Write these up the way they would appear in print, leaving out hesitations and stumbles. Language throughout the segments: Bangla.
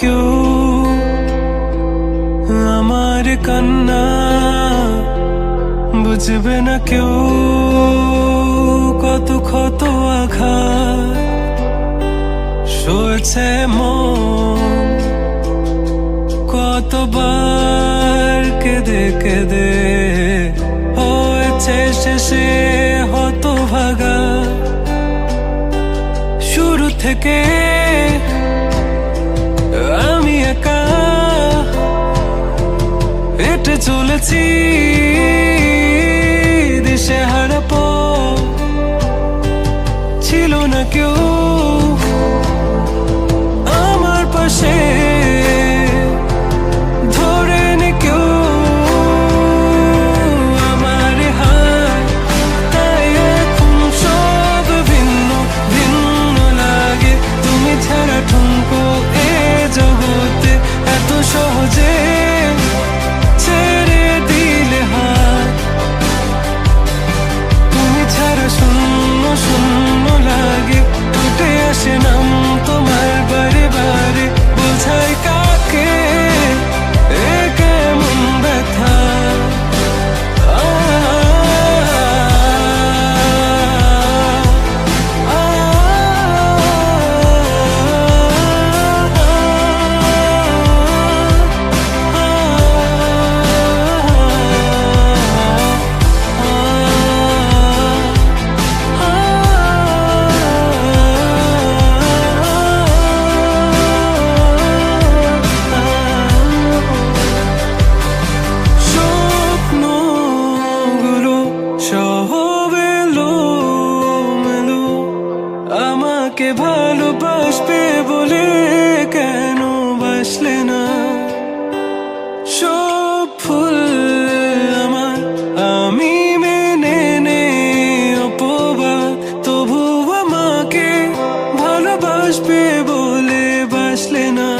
কেউ আমার কান্না, বুঝবে না কেউ কত ক্ষত আঘাত সয়েছে মন, কতবার কেঁদে কেঁদে হয়েছে শেষে হতভাগা। শুরু থেকে আমি একা হেঁটে চলেছি দিশেহারা পথ, ছিল না কেউ আমার পাশে ধরে নে কেউ আমার হাত, তাই এখন সব ভিন্ন ভিন্ন লাগে। তুমি ছাড়া ঠুনকো এ জগতে এত সহজে ছেড়ে দিলে হাত, তুমি ছাড়া শূন্য শূন্য লাগে। উঠে আসে নাম তোমার বারে বারে, বোঝাই কাকে এ কেমন ব্যথা। আমাকে ভালোবাসবে বলে কেন বাসলে না? সব ফুল আমার আমি মেনে নে অপবাদ, তবু আমাকে ভালোবাসবে বলে বাসলে না।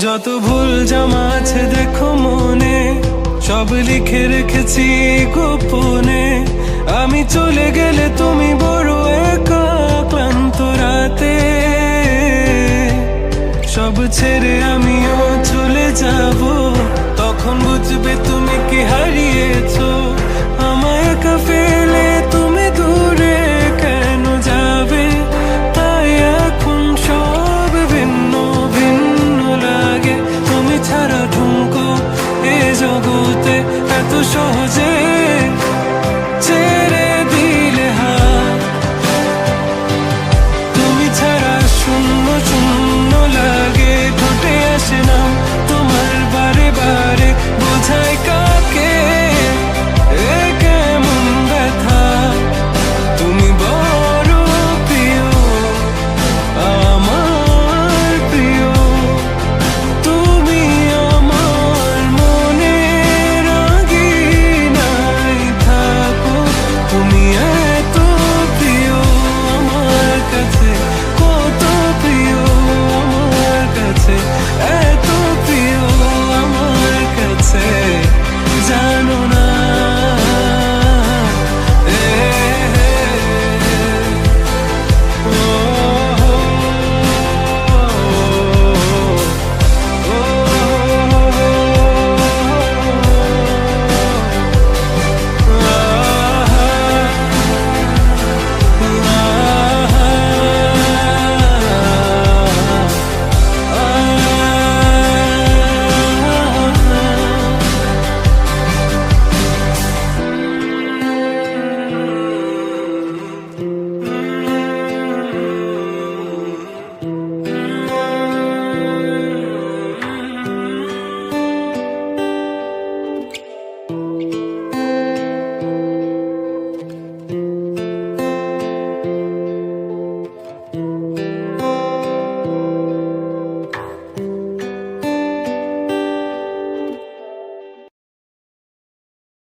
যত ভুল জমা আছে দেখো মনে, সব লিখে রেখেছি গোপনে। আমি চলে গেলে তুমি বড় একা ক্লান্ত রাতে, সব ছেড়ে আমিও চলে যাব। তখন বুঝবে তুমি কি হারিয়েছো, আমায় একা